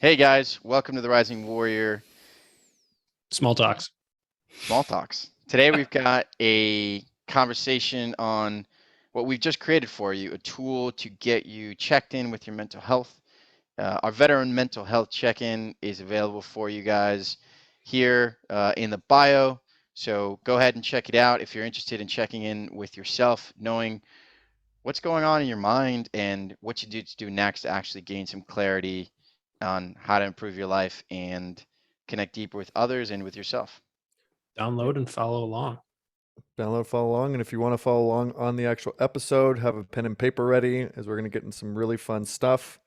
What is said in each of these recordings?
Hey guys, welcome to the Rising Warrior Small talks. Small Talks. Today we've got a conversation on what we've just created for you, a tool to get you checked in with your mental health. Our veteran mental health check-in is available for you guys here in the bio. So go ahead and check it out if you're interested in checking in with yourself, knowing what's going on in your mind and what you need to do next to actually gain some clarity on how to improve your life and connect deeper with others and with yourself. Download and follow along. Download, follow along, and if you want to follow along on the actual episode, have a pen and paper ready as we're going to get in some really fun stuff.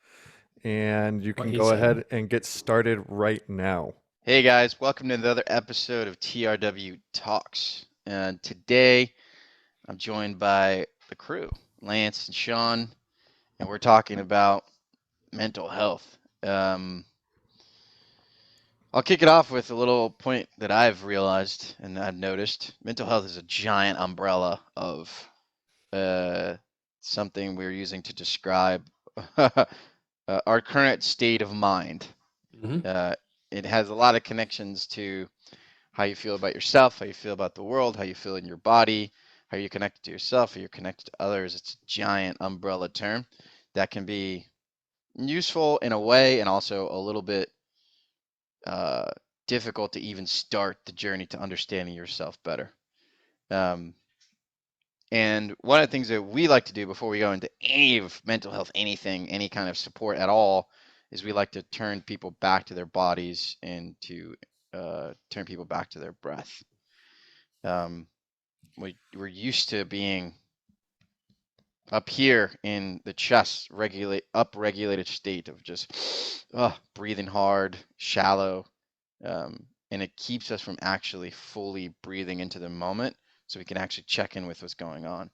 And you can go ahead and get started right now. Hey guys, welcome to another episode of TRW Talks. And today I'm joined by the crew, Lance and Sean, and we're talking about mental health. I'll kick it off with a little point that I've realized and I've noticed. Mental health is a giant umbrella of something we're using to describe our current state of mind. Mm-hmm. It has a lot of connections to how you feel about yourself, how you feel about the world, how you feel in your body, how you're connected to yourself, how you're connected to others. It's a giant umbrella term that can be useful in a way and also a little bit difficult to even start the journey to understanding yourself better. Um, and one of the things that we like to do before we go into any of mental health, anything, any kind of support at all, is we like to turn people back to their bodies and to turn people back to their breath. We're used to being up here in the chest, upregulated state of just breathing hard, shallow, and it keeps us from actually fully breathing into the moment so we can actually check in with what's going on.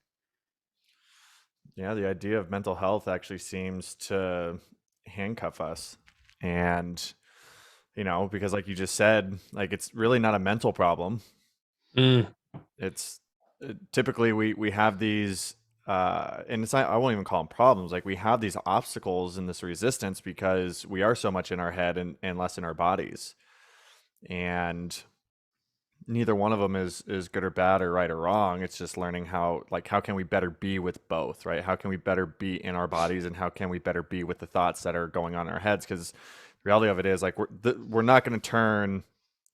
Yeah, the idea of mental health actually seems to handcuff us. And, because like you just said, like it's really not a mental problem. It's typically we have these and it's not, I won't even call them problems. Like we have these obstacles and this resistance because we are so much in our head and less in our bodies. And neither one of them is good or bad or right or wrong. It's just learning how can we better be with both, right? How can we better be in our bodies and how can we better be with the thoughts that are going on in our heads? Because the reality of it is like we're not going to turn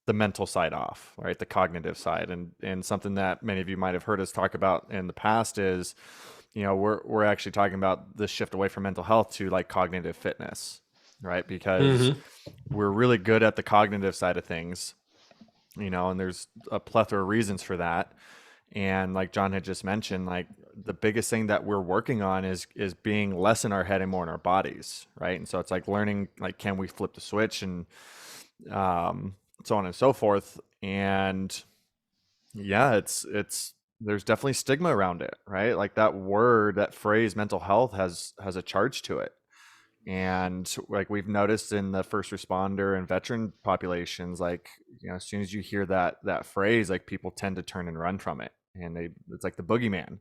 the mental side off, right? The cognitive side. And something that many of you might have heard us talk about in the past is, we're actually talking about this shift away from mental health to like cognitive fitness, right? Because we're really good at the cognitive side of things, and there's a plethora of reasons for that. And like John had just mentioned, like the biggest thing that we're working on is being less in our head and more in our bodies, right? And so it's like learning, like, can we flip the switch and so on and so forth. And yeah, it's there's definitely stigma around it, right? Like that word, that phrase mental health has a charge to it. And like we've noticed in the first responder and veteran populations, like, as soon as you hear that phrase, like people tend to turn and run from it. And it's like the boogeyman,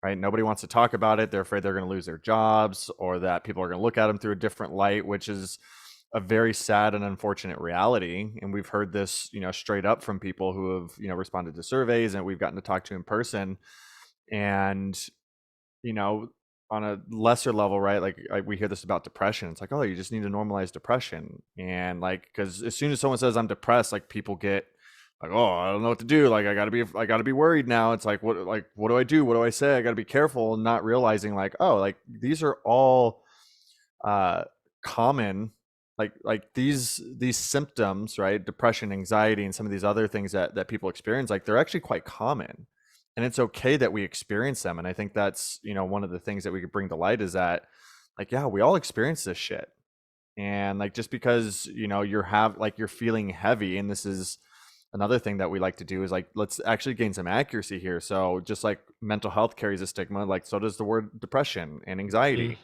right? Nobody wants to talk about it. They're afraid they're going to lose their jobs or that people are going to look at them through a different light, which is a very sad and unfortunate reality. And we've heard this, straight up from people who have, responded to surveys and we've gotten to talk to in person. And, you know, on a lesser level, right? Like we hear this about depression. It's like, oh, you just need to normalize depression. And like, because as soon as someone says I'm depressed, like people get like, oh, I don't know what to do. Like I gotta be worried now. It's like, what do I do? What do I say? I gotta be careful, and not realizing like, oh, like these are all common, like these symptoms, right? Depression, anxiety, and some of these other things that people experience, like they're actually quite common, and it's okay that we experience them. And I think that's, one of the things that we could bring to light is that, like, yeah, we all experience this shit. And like just because you're feeling heavy, and this is another thing that we like to do is like, let's actually gain some accuracy here. So just like mental health carries a stigma, like so does the word depression and anxiety.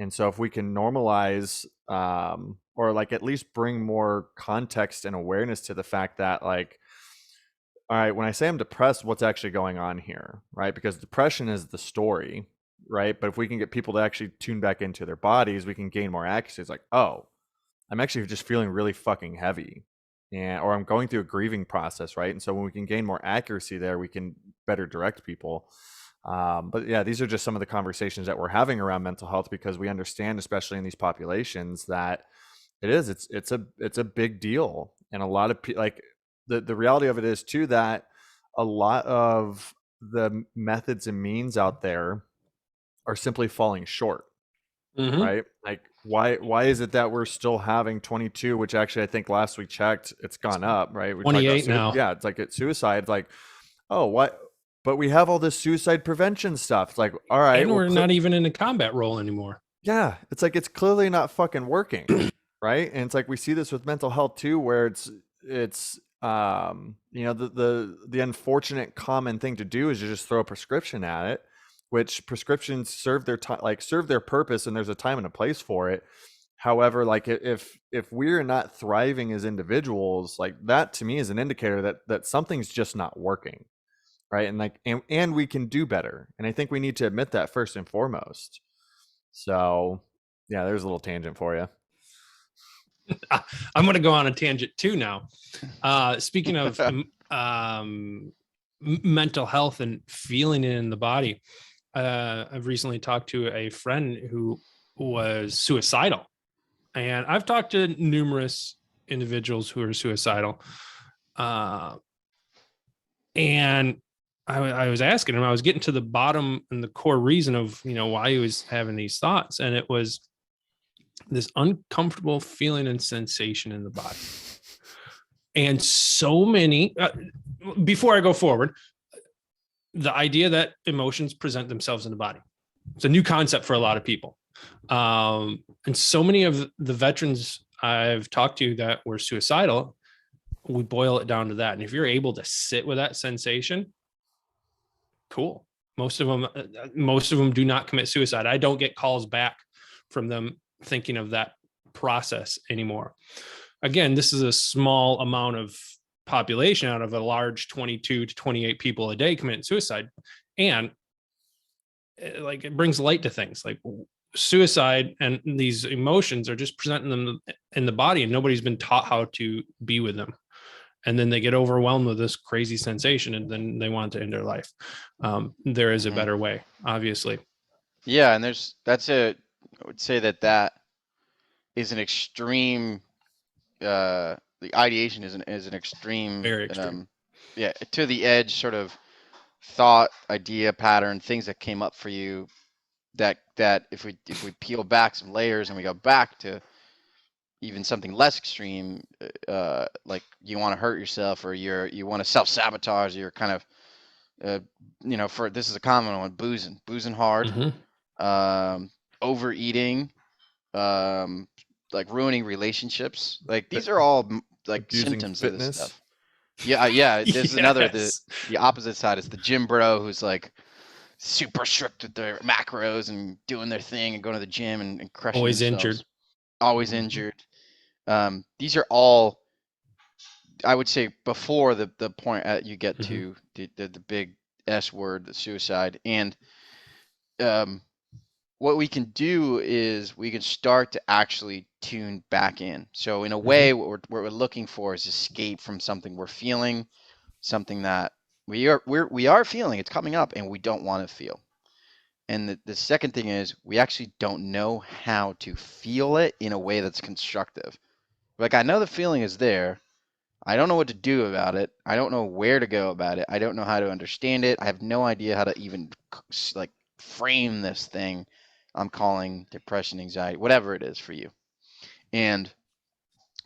And so if we can normalize, or like at least bring more context and awareness to the fact that, like, all right, when I say I'm depressed, what's actually going on here, right? Because depression is the story, right? But if we can get people to actually tune back into their bodies, we can gain more accuracy. It's like, oh, I'm actually just feeling really fucking heavy, or I'm going through a grieving process, right? And so when we can gain more accuracy there, we can better direct people. But yeah, these are just some of the conversations that we're having around mental health, because we understand, especially in these populations, that it's a big deal, and a lot of like the reality of it is too that a lot of the methods and means out there are simply falling short, right? Like why is it that we're still having 22, which actually I think last we checked it's gone up, right? We talked about 28 now. yeah, it's like it's suicide. It's like, oh, what? But we have all this suicide prevention stuff. It's like, all right, And we're not even in a combat role anymore. yeah, it's like it's clearly not fucking working, right? And it's like we see this with mental health too, where it's you know, the unfortunate common thing to do is to just throw a prescription at it, which prescriptions serve their time, like serve their purpose, and there's a time and a place for it. However, like if we're not thriving as individuals, like that to me is an indicator that something's just not working, right? And like and we can do better, and I think we need to admit that first and foremost. So yeah, there's a little tangent for you. I'm going to go on a tangent too now. Speaking of mental health and feeling it in the body, I've recently talked to a friend who was suicidal, and I've talked to numerous individuals who are suicidal, and I was asking him, I was getting to the bottom and the core reason of, you know, why he was having these thoughts, and it was this uncomfortable feeling and sensation in the body. And so many, before I go forward, the idea that emotions present themselves in the body, it's a new concept for a lot of people. And so many of the veterans I've talked to that were suicidal, we boil it down to that. And if you're able to sit with that sensation, cool. Most of them do not commit suicide. I don't get calls back from them thinking of that process anymore. Again, this is a small amount of population out of a large 22 to 28 people a day committing suicide. And like, it brings light to things like suicide, and these emotions are just presenting them in the body, and nobody's been taught how to be with them. And then they get overwhelmed with this crazy sensation, and then they want to end their life. There is a better way, obviously. Yeah, and I would say that is an extreme. The ideation is an extreme. Very extreme. Yeah, to the edge sort of thought, idea, pattern, things that came up for you. That if we peel back some layers and we go back to even something less extreme, like you want to hurt yourself, or you want to self-sabotage, you're kind of, you know, for this is a common one, boozing hard, overeating, like ruining relationships. Like these are all like Abusing symptoms fitness. of this stuff. Yeah. There's another, the opposite side is the gym bro who's like super strict with their macros and doing their thing and going to the gym and crushing Always themselves. injured. Always injured. These are all, I would say, before the point you get to the big S word, the suicide. And what we can do is we can start to actually tune back in. So in a way, what we're looking for is escape from something we're feeling, something that we are feeling. It's coming up, and we don't want to feel. And the second thing is we actually don't know how to feel it in a way that's constructive. Like, I know the feeling is there. I don't know what to do about it. I don't know where to go about it. I don't know how to understand it. I have no idea how to even like frame this thing I'm calling depression, anxiety, whatever it is for you. And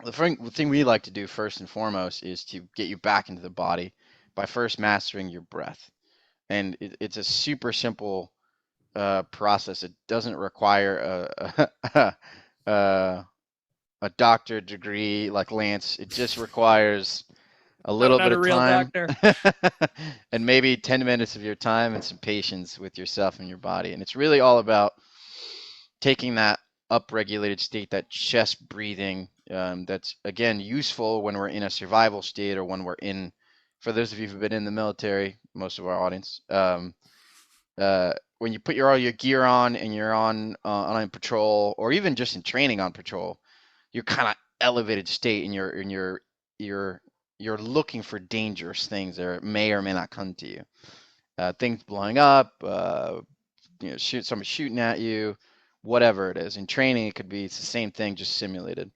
the thing we like to do first and foremost is to get you back into the body by first mastering your breath. And it's a super simple process. It doesn't require a doctorate degree like Lance. It just requires a little bit of time and maybe 10 minutes of your time and some patience with yourself and your body. And it's really all about taking that upregulated state, that chest breathing, that's again useful when we're in a survival state, or when we're in, for those of you who've been in the military, most of our audience, when you put all your gear on and you're on patrol, or even just in training on patrol, you're kind of elevated state, and you're looking for dangerous things that may or may not come to you. Things blowing up, somebody shooting at you, whatever it is. In training, it could be it's the same thing, just simulated.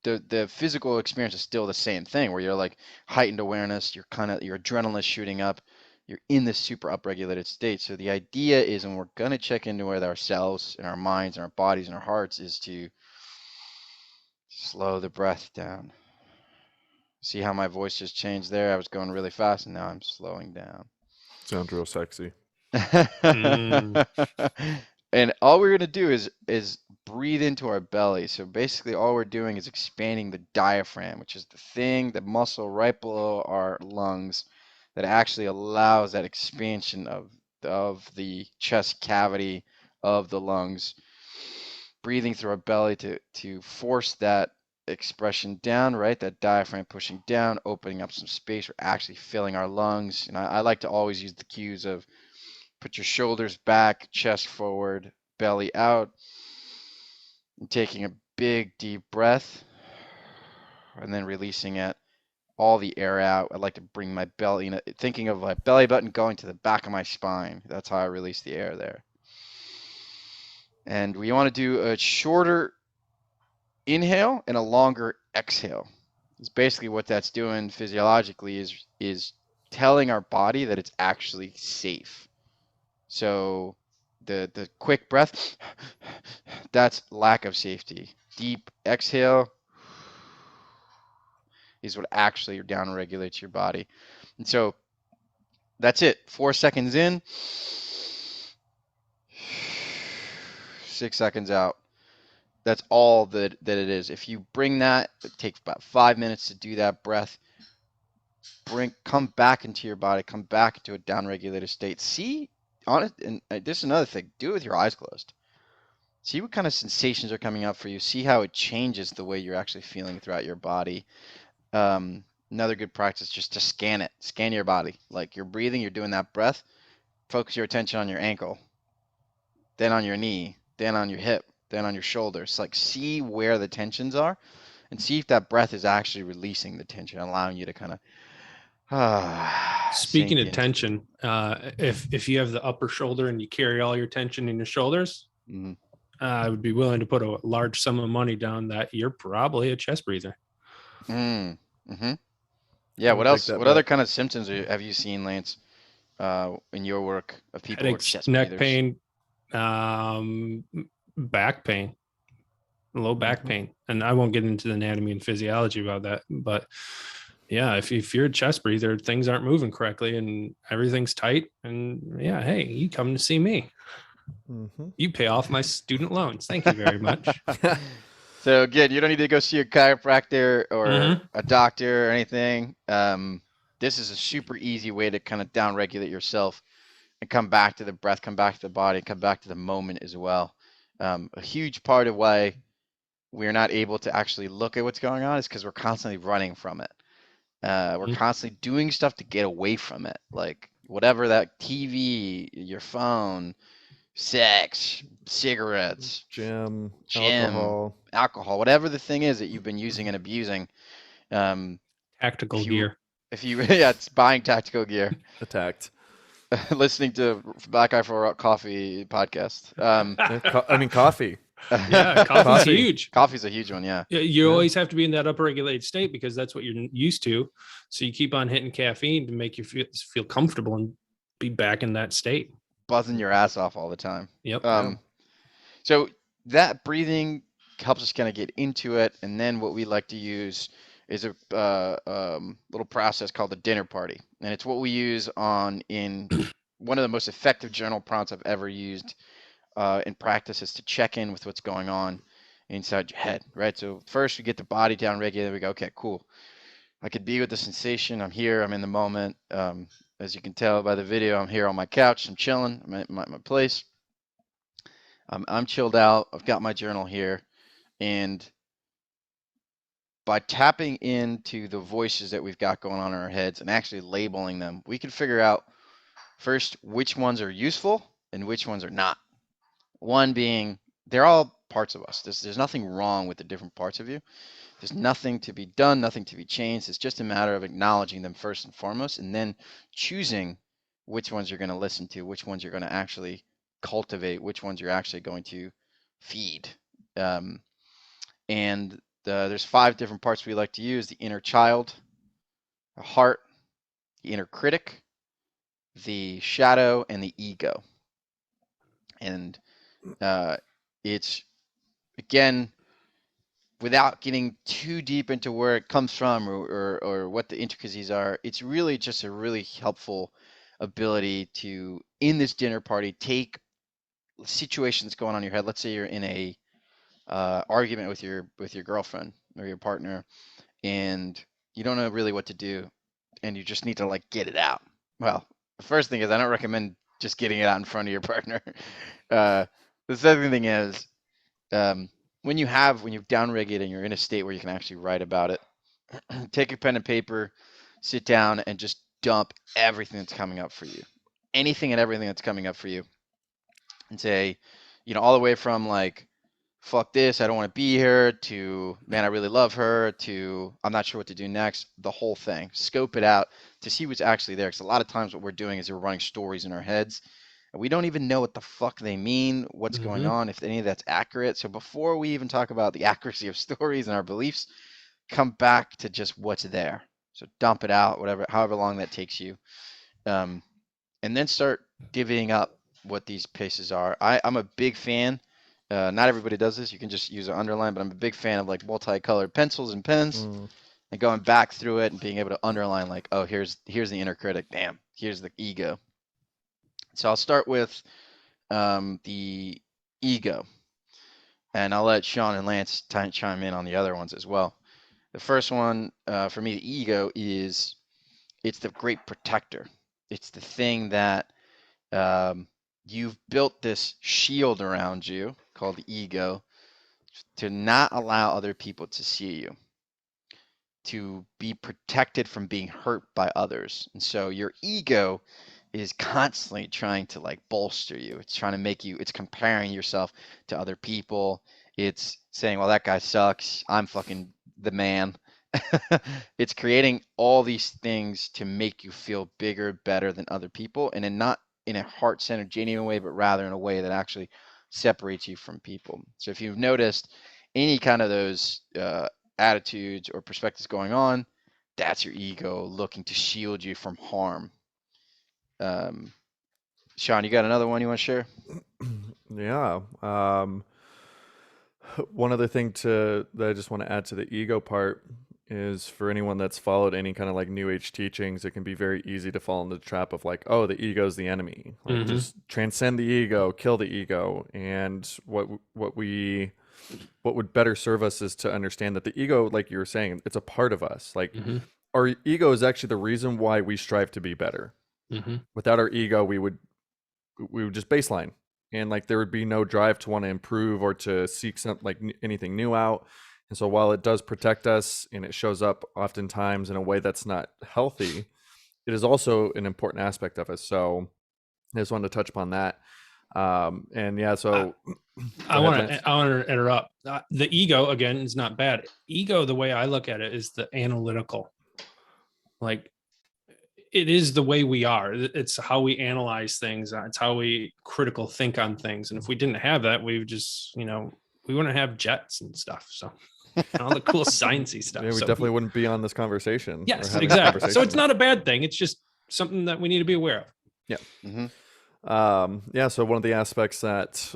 The physical experience is still the same thing, where you're like heightened awareness, your adrenaline is shooting up, you're in this super upregulated state. So the idea is, when we're gonna check into with ourselves and our minds and our bodies and our hearts, is to slow the breath down. See how my voice just changed there? I was going really fast, and now I'm slowing down. Sounds real sexy. And all we're gonna do is breathe into our belly. So basically, all we're doing is expanding the diaphragm, which is the muscle right below our lungs, that actually allows that expansion of the chest cavity of the lungs. Breathing through our belly to force that expression down, right? That diaphragm pushing down, opening up some space. We're actually filling our lungs. And I like to always use the cues of put your shoulders back, chest forward, belly out, and taking a big deep breath, and then releasing it, all the air out. I like to bring my belly, thinking of my belly button going to the back of my spine. That's how I release the air there. And we want to do a shorter inhale and a longer exhale. It's basically what that's doing physiologically is telling our body that it's actually safe. So the quick breath, that's lack of safety. Deep exhale is what actually down regulates your body. And so that's it. 4 seconds in, 6 seconds out. That's all that it is. If you bring that, it takes about 5 minutes to do that breath. Come back into your body, come back into a down-regulated state. See, and this is another thing, do it with your eyes closed. See what kind of sensations are coming up for you. See how it changes the way you're actually feeling throughout your body. Another good practice, just to scan it. Scan your body. Like you're breathing, you're doing that breath. Focus your attention on your ankle, then on your knee, then on your hip, then on your shoulders. Like see where the tensions are, and see if that breath is actually releasing the tension, allowing you to kind of Speaking of in. tension, if you have the upper shoulder and you carry all your tension in your shoulders, I would be willing to put a large sum of money down that you're probably a chest breather. Yeah. What else? What other kind of symptoms have you seen, Lance, in your work of people who are chest neck breathers? pain, back pain, low back pain, and I won't get into the anatomy and physiology about that, but yeah, if you're a chest breather, things aren't moving correctly and everything's tight, and yeah, hey, you come to see me. You pay off my student loans. Thank you very much. So again, you don't need to go see a chiropractor or a doctor or anything. This is a super easy way to kind of down regulate yourself and come back to the breath, come back to the body, come back to the moment as well. A huge part of why we're not able to actually look at what's going on is because we're constantly running from it. We're constantly doing stuff to get away from it, like whatever that TV, your phone, sex, cigarettes, gym, alcohol, whatever the thing is that you've been using and abusing. Tactical gear. Yeah, it's buying tactical gear. Attacked. Listening to Black Eye for Coffee podcast. I mean, coffee. Yeah, coffee's huge. Coffee's a huge one, yeah. You always have to be in that upregulated state because that's what you're used to. So you keep on hitting caffeine to make you feel comfortable and be back in that state. Buzzing your ass off all the time. Yep. So that breathing helps us kind of get into it, and then what we like to use is a little process called the dinner party, and it's what we use in one of the most effective journal prompts I've ever used in practice is to check in with what's going on inside your head, right? So first we get the body down regulated. We go, okay, cool. I could be with the sensation. I'm here. I'm in the moment. As you can tell by the video, I'm here on my couch. I'm chilling. I'm at my place. I'm chilled out. I've got my journal here. And by tapping into the voices that we've got going on in our heads and actually labeling them, we can figure out first which ones are useful and which ones are not. One being they're all parts of us. There's nothing wrong with the different parts of you. There's nothing to be done, nothing to be changed. It's just a matter of acknowledging them first and foremost, and then choosing which ones you're going to listen to, which ones you're going to actually cultivate, which ones you're actually going to feed. Um, and there's 5 different parts we like to use: the inner child, the heart, the inner critic, the shadow, and the ego. And it's, again, without getting too deep into where it comes from or what the intricacies are, it's really just a really helpful ability to, in this dinner party, take situations going on in your head. Let's say you're in a argument with your girlfriend or your partner, and you don't know really what to do, and you just need to like get it out. Well, the first thing is, I don't recommend just getting it out in front of your partner. The second thing is, when you've downregulated and you're in a state where you can actually write about it, take a pen and paper, sit down, and just dump everything that's coming up for you, anything and everything that's coming up for you, and say, all the way from like, fuck this, I don't want to be here, to, man, I really love her, to, I'm not sure what to do next. The whole thing. Scope it out to see what's actually there. Because a lot of times what we're doing is we're running stories in our heads, and we don't even know what the fuck they mean, what's going on, if any of that's accurate. So before we even talk about the accuracy of stories and our beliefs, come back to just what's there. So dump it out, however long that takes you. And then start divvying up what these pieces are. I'm a big fan. Not everybody does this. You can just use an underline, but I'm a big fan of like multicolored pencils and pens, and going back through it and being able to underline like, oh, here's the inner critic. Damn, here's the ego. So I'll start with the ego, and I'll let Sean and Lance chime in on the other ones as well. The first one, for me, the ego it's the great protector. It's the thing that you've built this shield around you called the ego to not allow other people to see you, to be protected from being hurt by others. And so your ego is constantly trying to like bolster you. It's trying to make you, it's comparing yourself to other people. It's saying, well, that guy sucks, I'm fucking the man. It's creating all these things to make you feel bigger, better than other people, and not in a heart-centered, genuine way, but rather in a way that actually separates you from people. So if you've noticed any kind of those attitudes or perspectives going on, that's your ego looking to shield you from harm. Sean, you got another one you want to share? Yeah. One other thing that I just want to add to the ego part is, for anyone that's followed any kind of like new age teachings, it can be very easy to fall into the trap of like, oh, the ego is the enemy. Like, just transcend the ego, kill the ego. And what would better serve us is to understand that the ego, like you were saying, it's a part of us. Like, our ego is actually the reason why we strive to be better. Without our ego, we would just baseline, and like there would be no drive to want to improve or to seek anything new out. And so while it does protect us and it shows up oftentimes in a way that's not healthy, it is also an important aspect of us. So I just wanted to touch upon that. And yeah, so I want to interrupt. The ego, again, is not bad. Ego, the way I look at it, is the analytical. Like, it is the way we are. It's how we analyze things. It's how we critical think on things. And if we didn't have that, we would just, we wouldn't have jets and stuff. So all the cool sciencey stuff. Yeah, we definitely wouldn't be on this conversation. Yes, exactly. So it's not a bad thing. It's just something that we need to be aware of. Yeah. Yeah. So one of the aspects that,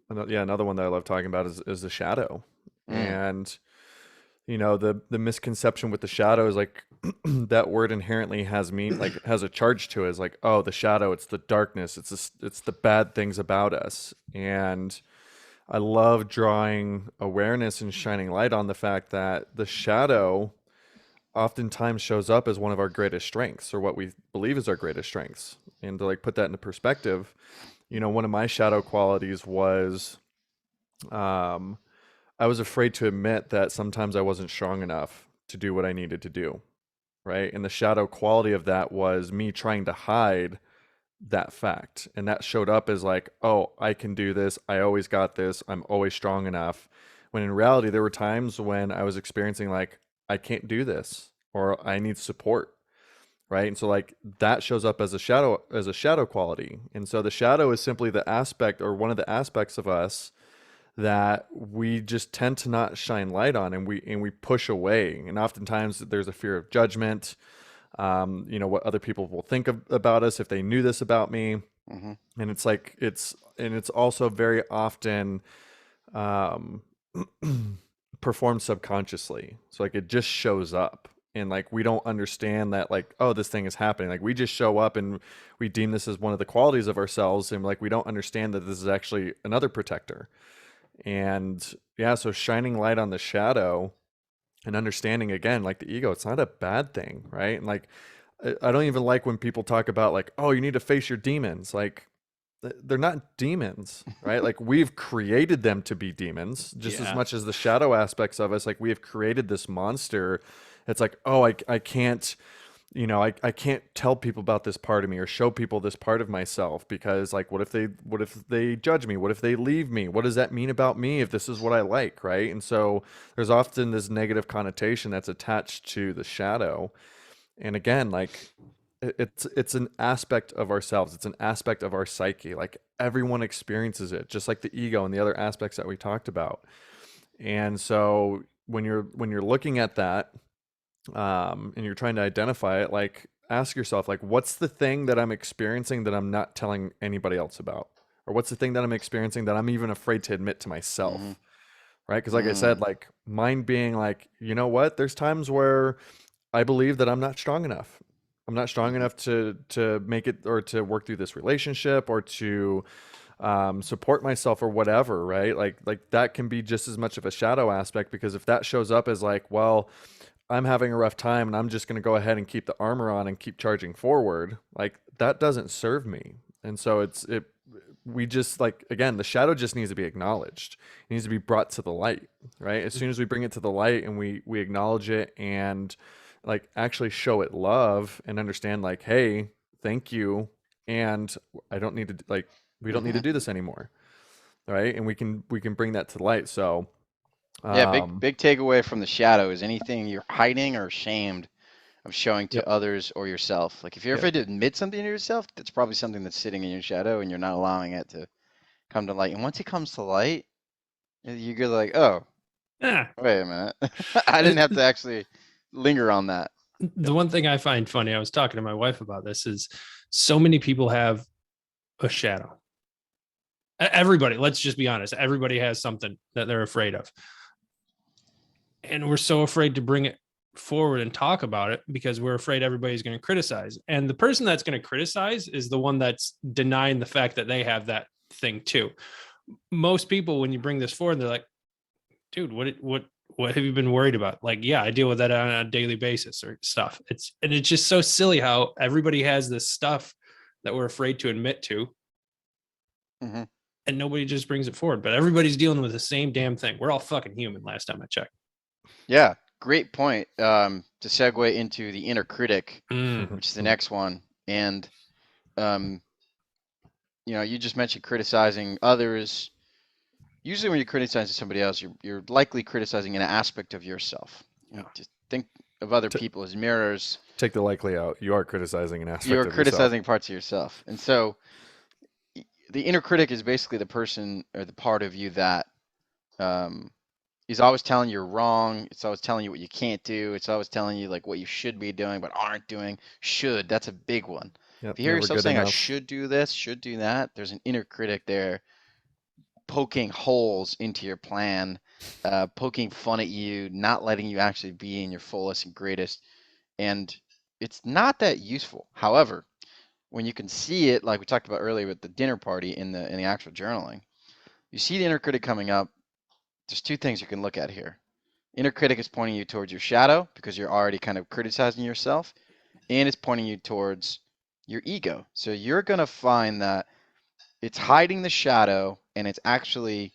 another one that I love talking about is the shadow. And, the misconception with the shadow is like, that word inherently has a charge to it. It's like, oh, the shadow, it's the darkness, it's the bad things about us. And I love drawing awareness and shining light on the fact that the shadow oftentimes shows up as one of our greatest strengths, or what we believe is our greatest strengths. And to like put that into perspective, one of my shadow qualities was, I was afraid to admit that sometimes I wasn't strong enough to do what I needed to do. Right. And the shadow quality of that was me trying to hide that fact. And that showed up as like, oh, I can do this. I always got this. I'm always strong enough. When in reality, there were times when I was experiencing like, I can't do this or I need support. Right. And so like that shows up as a shadow quality. And so the shadow is simply the aspect or one of the aspects of us that we just tend to not shine light on, and we push away. And oftentimes there's a fear of judgment, what other people will think about us if they knew this about me. Mm-hmm. And it's like it's also very often um, performed subconsciously. So like it just shows up. And like we don't understand that like, oh, this thing is happening. Like we just show up and we deem this as one of the qualities of ourselves, and like we don't understand that this is actually another protector. And yeah, so shining light on the shadow and understanding again, like the ego, it's not a bad thing, right? And like I don't even like when people talk about like, oh, you need to face your demons. Like they're not demons, right? Like we've created them to be demons just as Yeah. much as the shadow aspects of us. Like we have created this monster. It's like, oh, I can't, I can't tell people about this part of me or show people this part of myself because like, what if they judge me? What if they leave me? What does that mean about me if this is what I like, right? And so there's often this negative connotation that's attached to the shadow. And again, like it's an aspect of ourselves. It's an aspect of our psyche. Like everyone experiences it, just like the ego and the other aspects that we talked about. And so when you're looking at that, and you're trying to identify it, like ask yourself, like, what's the thing that I'm experiencing that I'm not telling anybody else about? Or what's the thing that I'm experiencing that I'm even afraid to admit to Mm-hmm. myself? Right? Because like I said, like mine being like, you know what? There's times where I believe that I'm not strong enough. I'm not strong Mm-hmm. enough to make it or to work through this relationship or to support myself or whatever, right? Like that can be just as much of a shadow aspect, because if that shows up as like, well, I'm having a rough time and I'm just going to go ahead and keep the armor on and keep charging forward, like that doesn't serve me. And so we just like, again, the shadow just needs to be acknowledged. It needs to be brought to the light, right? As soon as we bring it to the light and we acknowledge it and like actually show it love and understand like, hey, thank you. And I don't need to like, we don't need Mm-hmm. to do this anymore. Right. And we can bring that to the light. So, Yeah, big um, big takeaway from the shadow is anything you're hiding or ashamed of showing to yep. others or yourself. Like if you're Yep. afraid to admit something to yourself, that's probably something that's sitting in your shadow and you're not allowing it to come to light. And once it comes to light, you go like, oh, Yeah. wait a minute. I didn't It- have to actually linger on that. the one thing I find funny, I was talking to my wife about this, is so many people have a shadow. Everybody, let's just be honest, everybody has something that they're afraid of. And we're so afraid to bring it forward and talk about it because we're afraid everybody's going to criticize. And the person that's going to criticize is the one that's denying the fact that they have that thing too. Most people, when you bring this forward, they're like, dude, what have you been worried about? Like, yeah, I deal with that on a daily basis or stuff. It's just so silly how everybody has this stuff that we're afraid to admit to, Hmm. and nobody just brings it forward. But everybody's dealing with the same damn thing. We're all fucking human. Last time I checked. Yeah, great point. To segue into the inner critic, Mm. which is the next one. And, um, you just mentioned criticizing others. Usually when you're criticizing somebody else, you're likely criticizing an aspect of yourself. Yeah. Just think of other T- people as mirrors. Take the likely out. You are criticizing an aspect You're of yourself. criticizing parts of yourself. And so the inner critic is basically the person or the part of you that um, is always telling you you're wrong. It's always telling you what you can't do. It's always telling you like what you should be doing but aren't doing. Should, that's a big one. If Yep. you hear Never yourself good saying I enough. should do this, should do that, there's an inner critic there poking holes into your plan, poking fun at you, not letting you actually be in your fullest and greatest. And it's not that useful. However, when you can see it, like we talked about earlier with the dinner party in the actual journaling, you see the inner critic coming up. There's two things you can look at here. Inner critic is pointing you towards your shadow because you're already kind of criticizing yourself, and it's pointing you towards your ego. So you're going to find that it's hiding the shadow and it's actually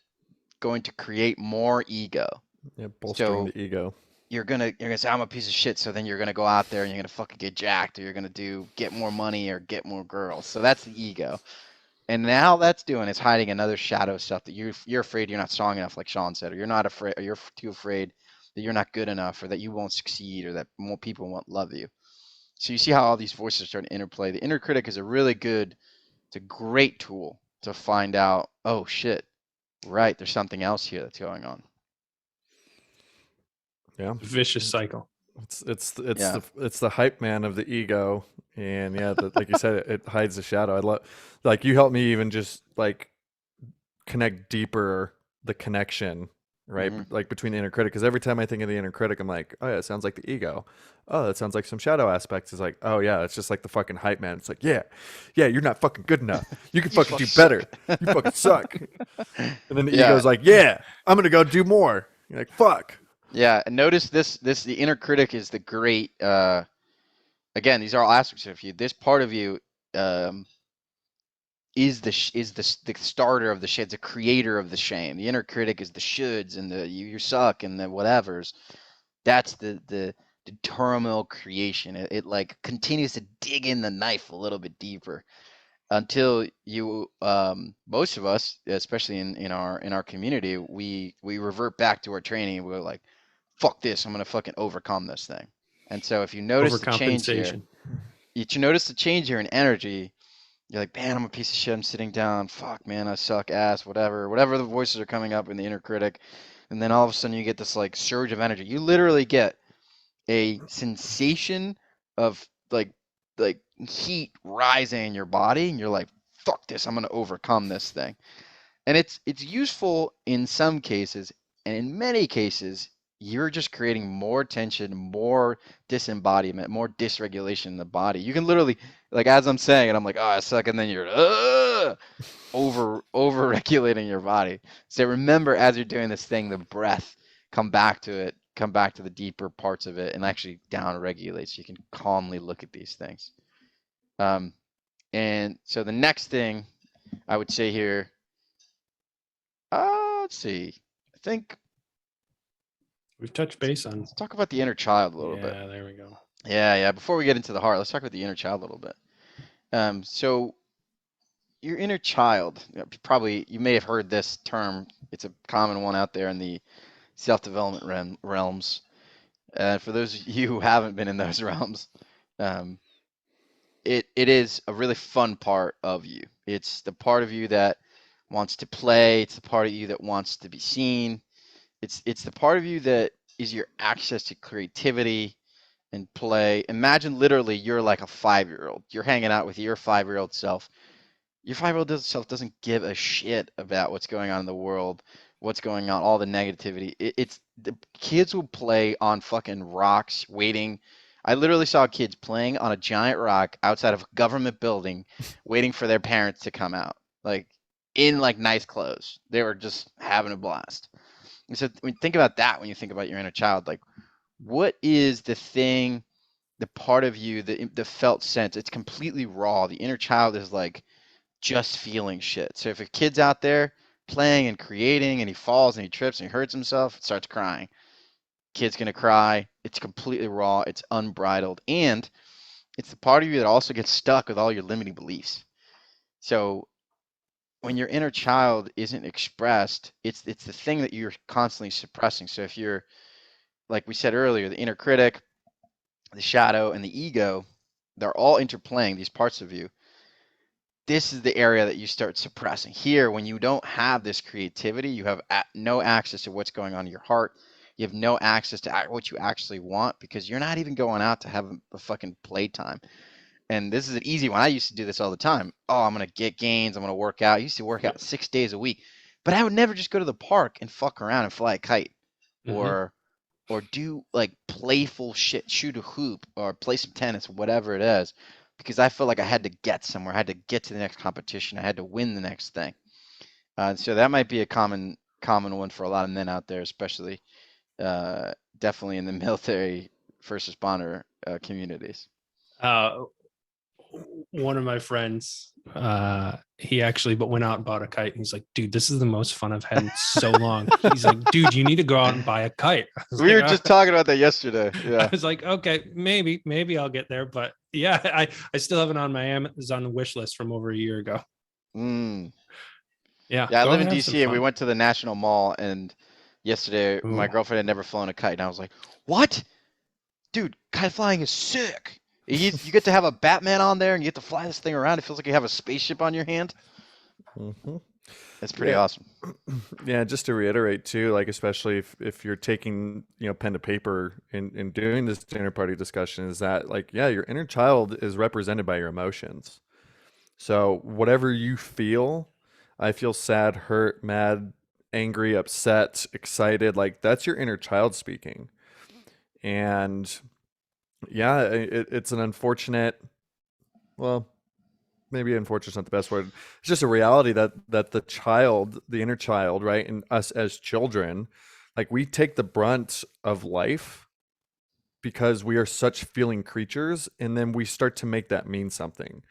going to create more ego. Yeah. Bolstering So the ego. you're gonna say I'm a piece of shit, so then you're gonna go out there and you're gonna fucking get jacked, or you're gonna get more money or get more girls. So that's the ego. And now that's doing is hiding another shadow stuff that you're afraid you're not strong enough, like Sean said, or you're not afraid, or you're too afraid that you're not good enough, or that you won't succeed, or that more people won't love you. So you see how all these voices start to interplay. The inner critic is it's a great tool to find out, oh shit, right, there's something else here that's going on. Yeah. Vicious cycle. It's Yeah. the hype man of the ego, and yeah, like you said, it hides the shadow. I love, like, you helped me even just like connect deeper the connection, right? hmm Like between the inner critic, because every time I think of the inner critic, I'm like, oh yeah, it sounds like the ego. Oh, that sounds like some shadow aspects. It's like, oh yeah, it's just like the fucking hype man. It's like, yeah, you're not fucking good enough. You can You fucking do fucking better. suck. You fucking suck. And then the Yeah. ego's like, yeah, I'm gonna go do more. You're like, fuck. Yeah. And notice this the inner critic is the great again, these are all aspects of you. This part of you um the starter of the shit, the creator of the shame. The inner critic is the shoulds and the you suck and the whatevers. That's the terminal creation. It like continues to dig in the knife a little bit deeper until you most of us, especially in our community, we revert back to our training. We're like, fuck this, I'm gonna fucking overcome this thing. And so if you notice the change here, Overcompensation. you notice the change here in energy, you're like, man, I'm a piece of shit. I'm sitting down. Fuck, man, I suck ass. Whatever the voices are coming up in the inner critic, and then all of a sudden you get this like surge of energy. You literally get a sensation of like heat rising in your body, and you're like, fuck this. I'm gonna overcome this thing. And it's useful in some cases, and in many cases, you're just creating more tension, more disembodiment, more dysregulation in the body. You can literally, like as I'm saying it, I'm like, oh, I suck, and then you're over regulating your body. So remember, as you're doing this thing, the breath, come back to it, come back to the deeper parts of it, and actually down regulate, so you can calmly look at these things. Um, and so the next thing I would say here, let's see. I think We've touched base on. let's talk about the inner child a little bit. Yeah, there we go. Yeah. Before we get into the heart, let's talk about the inner child a little bit. So your inner child, probably you may have heard this term. It's a common one out there in the self-development realms. For those of you who haven't been in those realms, um, it is a really fun part of you. It's the part of you that wants to play. It's the part of you that wants to be seen. It's the part of you that is your access to creativity and play. Imagine literally you're like a 5-year-old. You're hanging out with your 5-year-old self. Your 5-year-old self doesn't give a shit about what's going on in the world, what's going on, all the negativity. It's the kids will play on fucking rocks, waiting. I literally saw kids playing on a giant rock outside of a government building, waiting for their parents to come out, like in like nice clothes. They were just having a blast. And so when you think about that, when you think about your inner child, like what is the thing, the part of you, the felt sense? It's completely raw. The inner child is like just feeling shit. So if a kid's out there playing and creating and he falls and he trips and he hurts himself, starts crying. Kid's gonna cry. It's completely raw. It's unbridled, and it's the part of you that also gets stuck with all your limiting beliefs. So when your inner child isn't expressed, it's the thing that you're constantly suppressing. So if you're, like we said earlier, the inner critic, the shadow, and the ego, they're all interplaying these parts of you. This is the area that you start suppressing. Here, when you don't have this creativity, you have no access to what's going on in your heart. You have no access to what you actually want because you're not even going out to have a fucking playtime. And this is an easy one. I used to do this all the time. Oh, I'm going to get gains. I'm going to work out. I used to work out 6 days a week. But I would never just go to the park and fuck around and fly a kite or do like playful shit, shoot a hoop or play some tennis, whatever it is, because I felt like I had to get somewhere. I had to get to the next competition. I had to win the next thing. So that might be a common one for a lot of men out there, especially definitely in the military first responder communities. One of my friends he actually went out and bought a kite. And he's like, dude, this is the most fun I've had in so long. He's like, dude, you need to go out and buy a kite. We were just talking about that yesterday. I Yeah. was like, okay, maybe I'll get there. But yeah, I still have it on my Amazon wish list from over a year ago. Mm. Yeah. Yeah, I go live in have some DC and we fun. went to the National Mall, and yesterday my Ooh. girlfriend had never flown a kite, and I was like, "What? Dude, kite flying is sick. You get to have a Batman on there and you get to fly this thing around. It feels like you have a spaceship on your hand. Mhm. It's pretty Yeah. awesome." Yeah, just to reiterate too, like especially if you're taking, pen to paper and doing this dinner party discussion, is that like, yeah, your inner child is represented by your emotions. So whatever you feel, I feel sad, hurt, mad, angry, upset, excited, like that's your inner child speaking. And yeah, it's an unfortunate, well, maybe unfortunate is not the best word. It's just a reality that the child, the inner child, right, and us as children, like we take the brunt of life because we are such feeling creatures, and then we start to make that mean something.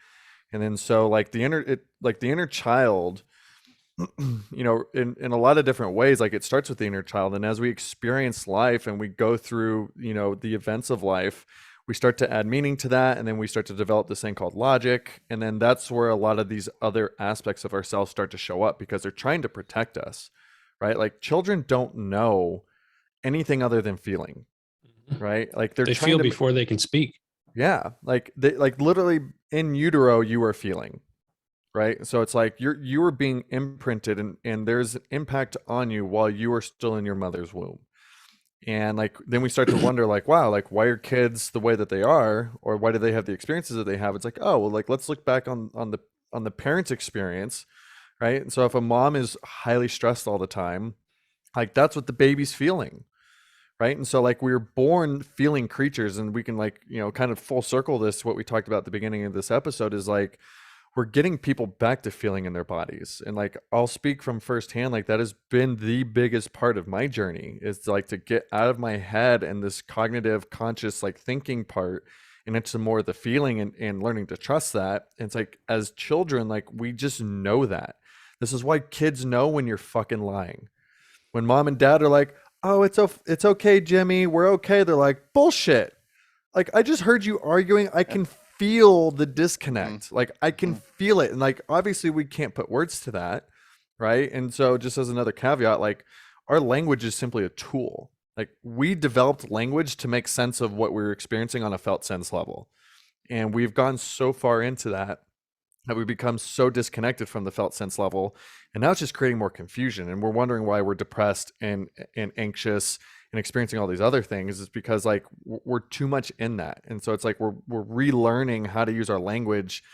And then so like the inner child, in a lot of different ways, like it starts with the inner child, and as we experience life and we go through, the events of life, we start to add meaning to that, and then we start to develop this thing called logic, and then that's where a lot of these other aspects of ourselves start to show up because they're trying to protect us, right? Like children don't know anything other than feeling, right? Like they're They trying feel to before they can speak. yeah, like they like literally in utero you are feeling, right? So it's like you are being imprinted, and there's an impact on you while you are still in your mother's womb. And like then we start to wonder like, wow, like why are kids the way that they are, or why do they have the experiences that they have? It's like, oh, well, like let's look back on the parent's experience, right? And so if a mom is highly stressed all the time, like that's what the baby's feeling, right? And so like we were born feeling creatures, and we can like, kind of full circle this, what we talked about at the beginning of this episode is like we're getting people back to feeling in their bodies. And like I'll speak from firsthand, like that has been the biggest part of my journey, is like to get out of my head and this cognitive conscious like thinking part and into more of the feeling, and learning to trust that. And it's like as children, like we just know that. This is why kids know when you're fucking lying. When mom and dad are like, oh, it's okay, Jimmy, we're okay, they're like, bullshit. Like I just heard you arguing. I can feel the disconnect. Like I can feel it. And like obviously we can't put words to that, right? And so just as another caveat, like our language is simply a tool. Like we developed language to make sense of what we were experiencing on a felt sense level. And we've gone so far into that we become so disconnected from the felt sense level, and now it's just creating more confusion, and we're wondering why we're depressed and anxious and experiencing all these other things. Is because like we're too much in that. And so it's like we're relearning how to use our language,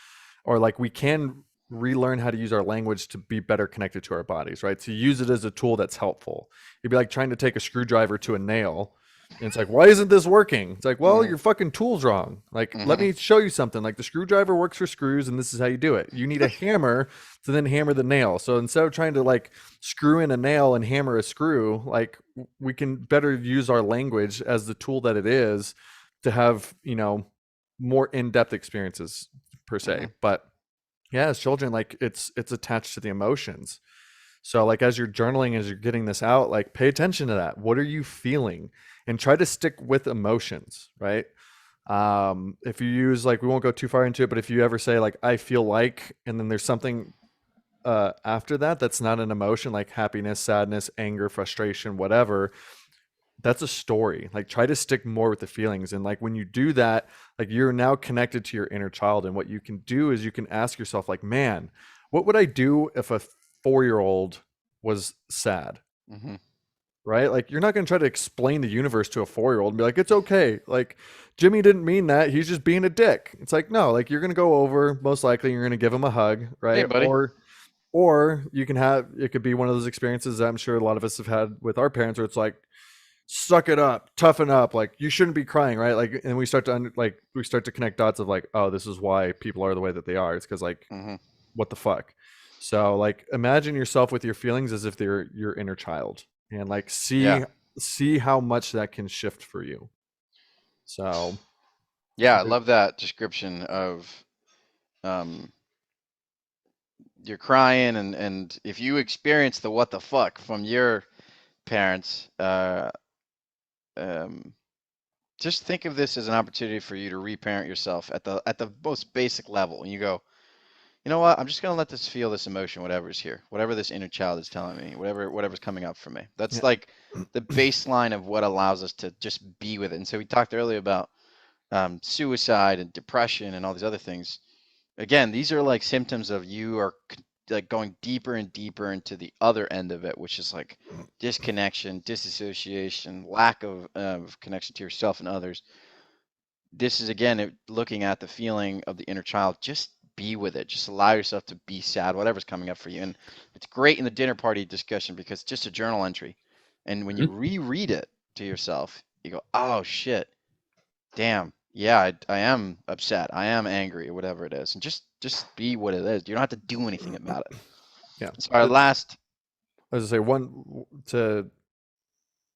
or like we can relearn how to use our language to be better connected to our bodies, right? To use it as a tool that's helpful. It'd be like trying to take a screwdriver to a nail, and it's like, why isn't this working? It's like, well, your fucking tool's wrong. Like, let me show you something. Like the screwdriver works for screws, and this is how you do it. You need a hammer to then hammer the nail. So instead of trying to like screw in a nail and hammer a screw, like we can better use our language as the tool that it is to have, more in-depth experiences per se. But yeah, as children, like it's attached to the emotions. So like as you're journaling, as you're getting this out, like pay attention to that. What are you feeling? And try to stick with emotions, right? If you use like, we won't go too far into it, but if you ever say like I feel like, and then there's something after that that's not an emotion, like happiness, sadness, anger, frustration, whatever, that's a story. Like try to stick more with the feelings. And like when you do that, like you're now connected to your inner child. And what you can do is you can ask yourself like, man, what would I do if a 4-year-old was sad? Right? Like you're not going to try to explain the universe to a 4-year-old and be like, it's okay. Like Jimmy didn't mean that. He's just being a dick. It's like, no, like you're going to go over, most likely you're going to give him a hug, right? Hey, buddy. Or you can have, it could be one of those experiences that I'm sure a lot of us have had with our parents, where it's like, suck it up, toughen up, like you shouldn't be crying, right? Like, and we start to connect dots of like, oh, this is why people are the way that they are. It's because like, what the fuck? So like imagine yourself with your feelings as if they're your inner child, and like see how much that can shift for you. So yeah, I love that description of you're crying, and if you experience the what the fuck from your parents, um, just think of this as an opportunity for you to reparent yourself at the most basic level. And you go, you know what? I'm just gonna let this feel this emotion, whatever's here, whatever this inner child is telling me, whatever's coming up for me. That's Yeah. like the baseline of what allows us to just be with it. And so we talked earlier about suicide and depression and all these other things. Again, these are like symptoms of you are like going deeper and deeper into the other end of it, which is like disconnection, disassociation, lack of connection to yourself and others. This is again looking at the feeling of the inner child. Just be with it. Just allow yourself to be sad, whatever's coming up for you. And it's great in the dinner party discussion because it's just a journal entry. And when you Mhm. reread it to yourself, you go, oh shit, damn, yeah, I am upset. I am angry, or whatever it is. And just be what it is. You don't have to do anything about it. Yeah. So our last, I was gonna say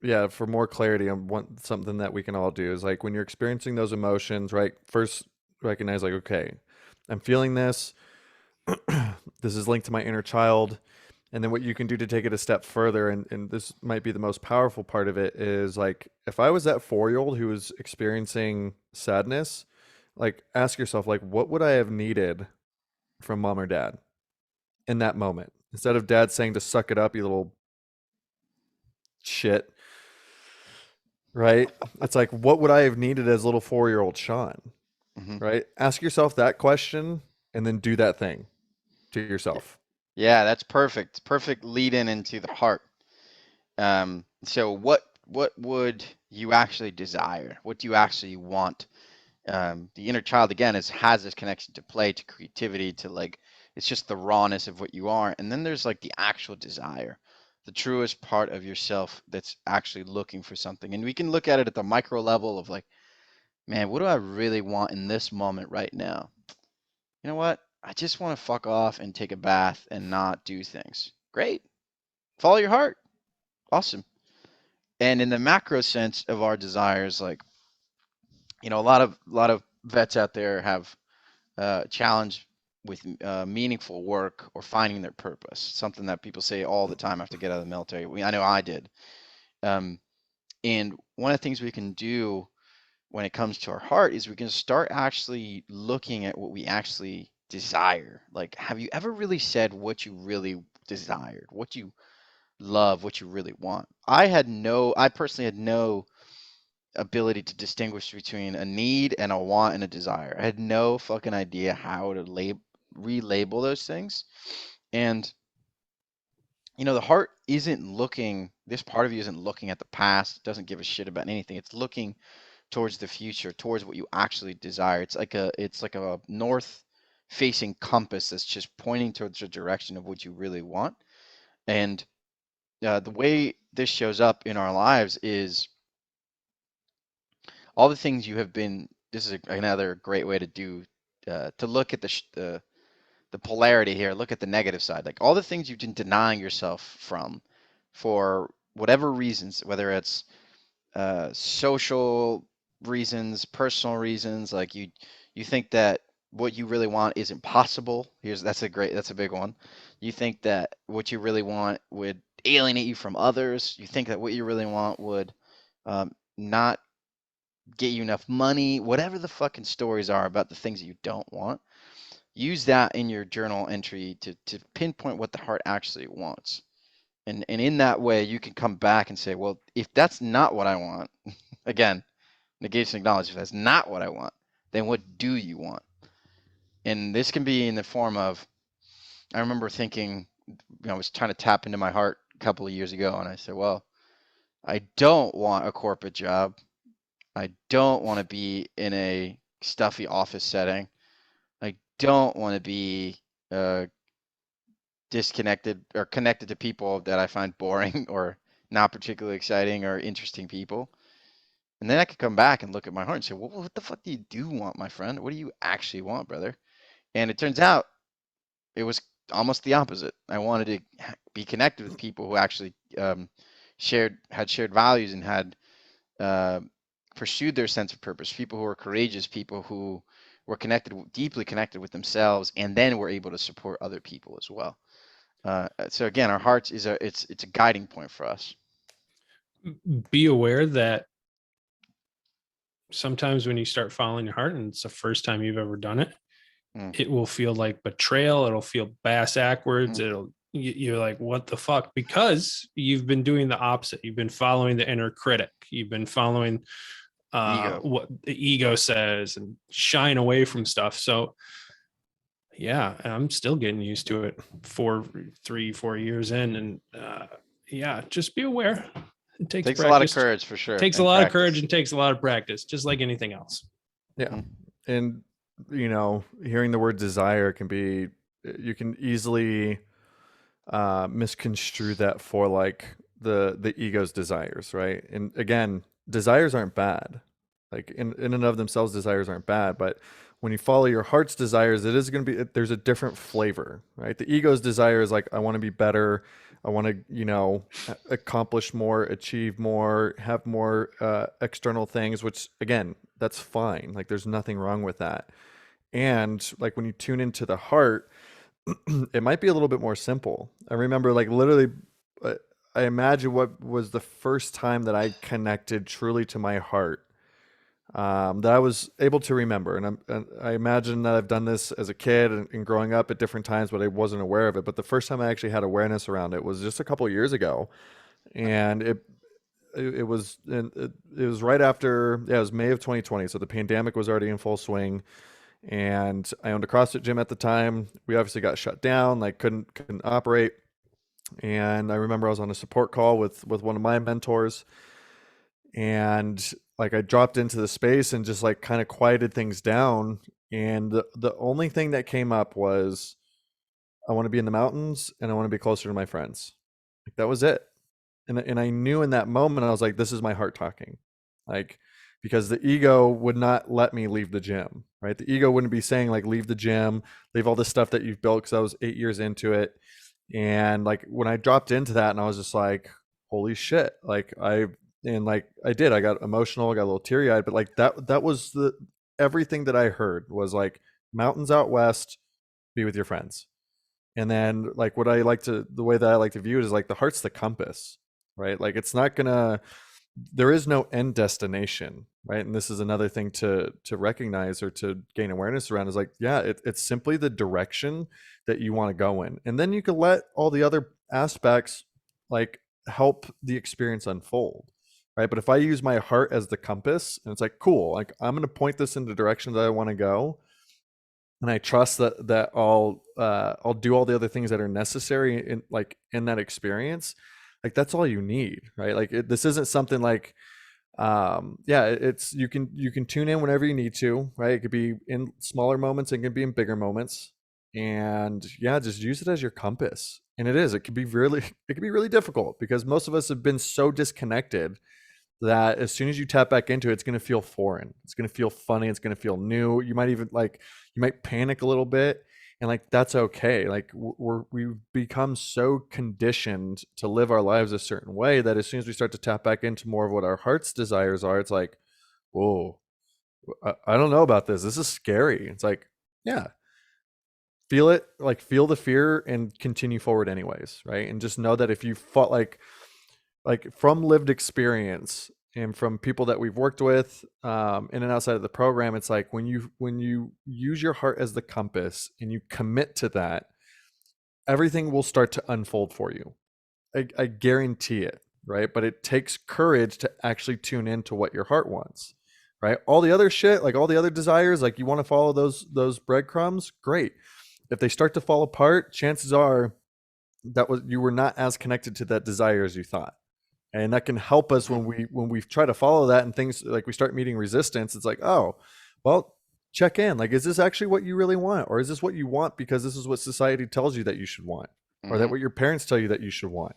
yeah, for more clarity on something that we can all do is like when you're experiencing those emotions, right? First recognize like, okay, I'm feeling this. This is linked to my inner child. And then what you can do to take it a step further, and this might be the most powerful part of it, is like if I was that 4-year-old who was experiencing sadness, like ask yourself, like, what would I have needed from mom or dad in that moment? Instead of dad saying to suck it up, you little shit, right? It's like, what would I have needed as little 4-year-old Sean, mhm. right? Ask yourself that question and then do that thing to yourself. Yeah, that's perfect. Perfect lead in into the heart. So what would you actually desire? What do you actually want? The inner child again has this connection to play, to creativity, to like it's just the rawness of what you are. And then there's like the actual desire, the truest part of yourself that's actually looking for something. And we can look at it at the micro level of like, man, what do I really want in this moment right now? You know what? I just want to fuck off and take a bath and not do things. Great. Follow your heart. Awesome. And in the macro sense of our desires, like, a lot of vets out there have challenge with meaningful work or finding their purpose. Something that people say all the time after get out of the military. I know I did. Um, and one of the things we can do when it comes to our heart is we can start actually looking at what we actually desire. Like, have you ever really said what you really desired, what you love, what you really want? I personally had no ability to distinguish between a need and a want and a desire. I had no fucking idea how to relabel those things. And the heart isn't looking, this part of you isn't looking at the past, it doesn't give a shit about anything. It's looking towards the future, towards what you actually desire. It's like a north facing compass that's just pointing towards the direction of what you really want. And the way this shows up in our lives is all the things you have been. This is another great way to do to look at the polarity here. Look at the negative side, like all the things you've been denying yourself from for whatever reasons, whether it's social reasons, personal reasons, like you think that what you really want isn't possible. That's a big one. You think that what you really want would alienate you from others. You think that what you really want would not get you enough money. Whatever the fucking stories are about the things that you don't want, use that in your journal entry to pinpoint what the heart actually wants. And in that way, you can come back and say, well, if that's not what I want, again, negation acknowledge, if that's not what I want, then what do you want? And this can be in the form of, I remember thinking, I was trying to tap into my heart a couple of years ago, and I said, well, I don't want a corporate job. I don't want to be in a stuffy office setting. I don't want to be uh, disconnected or connected to people that I find boring or not particularly exciting or interesting people. And then I could come back and look at my heart and say, well, what the fuck do you want, my friend? What do you actually want, brother? And it turns out it was almost the opposite. I wanted to be connected with people who actually had shared values and had uh, pursued their sense of purpose. People who were courageous, people who we're deeply connected with themselves, and then we're able to support other people as well. So again, our hearts it's a guiding point for us. Be aware that sometimes when you start following your heart and it's the first time you've ever done it, it will feel like betrayal. It'll feel bass backwards. You're like, what the fuck? Because you've been doing the opposite. You've been following the inner critic. You've been following what the ego says and shying away from stuff. So yeah, I'm still getting used to it 4 years in. And yeah, just be aware. It takes a lot of courage for sure. It takes a lot of courage and takes a lot of practice, just like anything else. Yeah. And, you know, hearing the word desire can be, you can easily misconstrue that for like the ego's desires, right? And again, desires aren't bad. Like in and of themselves, desires aren't bad. But when you follow your heart's desires, it is going to be, there's a different flavor, right? The ego's desire is like, I want to be better. I want to, you know, accomplish more, achieve more, have more external things, which again, that's fine. Like there's nothing wrong with that. And like when you tune into the heart, it might be a little bit more simple. I remember like literally, I imagine what was the first time that I connected truly to my heart, that I was able to remember. And I imagine that I've done this as a kid and growing up at different times, but I wasn't aware of it. But the first time I actually had awareness around it was just a couple of years ago. And it was right after, it was May of 2020. So the pandemic was already in full swing. And I owned a CrossFit gym at the time. We obviously got shut down, like couldn't operate. And I remember I was on a support call with one of my mentors, and like I dropped into the space and just like kind of quieted things down. And the only thing that came up was, I want to be in the mountains and I want to be closer to my friends. Like that was it. And I knew in that moment, I was like, this is my heart talking. Like, because the ego would not let me leave the gym, right? The ego wouldn't be saying like, leave the gym, leave all this stuff that you've built, because I was 8 years into it. And like when I dropped into that, and I was just like, holy shit. Like I got emotional, I got a little teary eyed, but like that was everything that I heard was like, mountains out west, be with your friends. And then like the way that I like to view it is like the heart's the compass, right? Like it's not gonna, there is no end destination, right? And this is another thing to recognize or to gain awareness around, is like, yeah, it's simply the direction that you want to go in. And then you can let all the other aspects like help the experience unfold, right? But if I use my heart as the compass, and it's like, cool, like I'm going to point this in the direction that I want to go, and I trust that I'll do all the other things that are necessary in that experience. Like that's all you need, right? Like this isn't something like, it's you can tune in whenever you need to, right? It could be in smaller moments, it can be in bigger moments, and yeah, just use it as your compass. And it can be really difficult, because most of us have been so disconnected that as soon as you tap back into it, it's going to feel foreign. It's going to feel funny. It's going to feel new. You might panic a little bit, and like, that's okay. Like we've become so conditioned to live our lives a certain way that as soon as we start to tap back into more of what our heart's desires are, it's like, whoa, I don't know about this. This is scary. It's like, yeah, feel it, like feel the fear and continue forward anyways. Right. And just know that if you fought like from lived experience and from people that we've worked with in and outside of the program, it's like when you use your heart as the compass and you commit to that, everything will start to unfold for you. I guarantee it, right? But it takes courage to actually tune into what your heart wants, right? All the other shit, like all the other desires, like you want to follow those breadcrumbs, great. If they start to fall apart, chances are you were not as connected to that desire as you thought. And that can help us when we try to follow that, and things like we start meeting resistance. It's like, oh, well, check in. Like, is this actually what you really want? Or is this what you want because this is what society tells you that you should want? Or that what your parents tell you that you should want?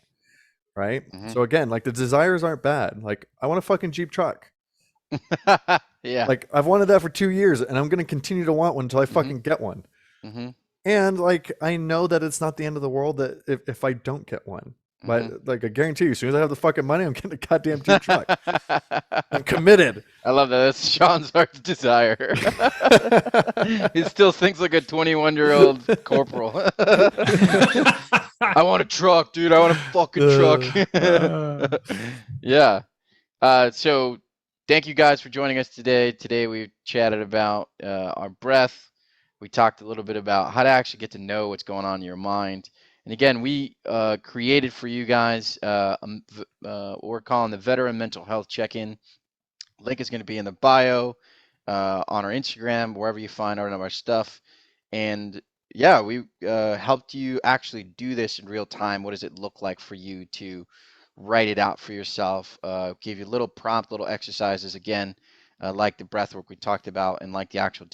Right? So again, like the desires aren't bad. Like I want a fucking Jeep truck. Yeah. Like I've wanted that for 2 years, and I'm going to continue to want one until I fucking get one. And like, I know that it's not the end of the world that if I don't get one. But like, I guarantee you, as soon as I have the fucking money, I'm getting a goddamn Jeep truck. I'm committed. I love that. That's Sean's heart's desire. He still thinks like a 21-year-old corporal. I want a truck, dude. I want a fucking truck. Yeah. So thank you guys for joining us today. Today we chatted about our breath. We talked a little bit about how to actually get to know what's going on in your mind. And again, we created for you guys what we're calling the Veteran Mental Health Check-In. Link is going to be in the bio, on our Instagram, wherever you find our stuff. And yeah, we helped you actually do this in real time. What does it look like for you to write it out for yourself? Give you a little prompt, little exercises, again, like the breath work we talked about, and like the actual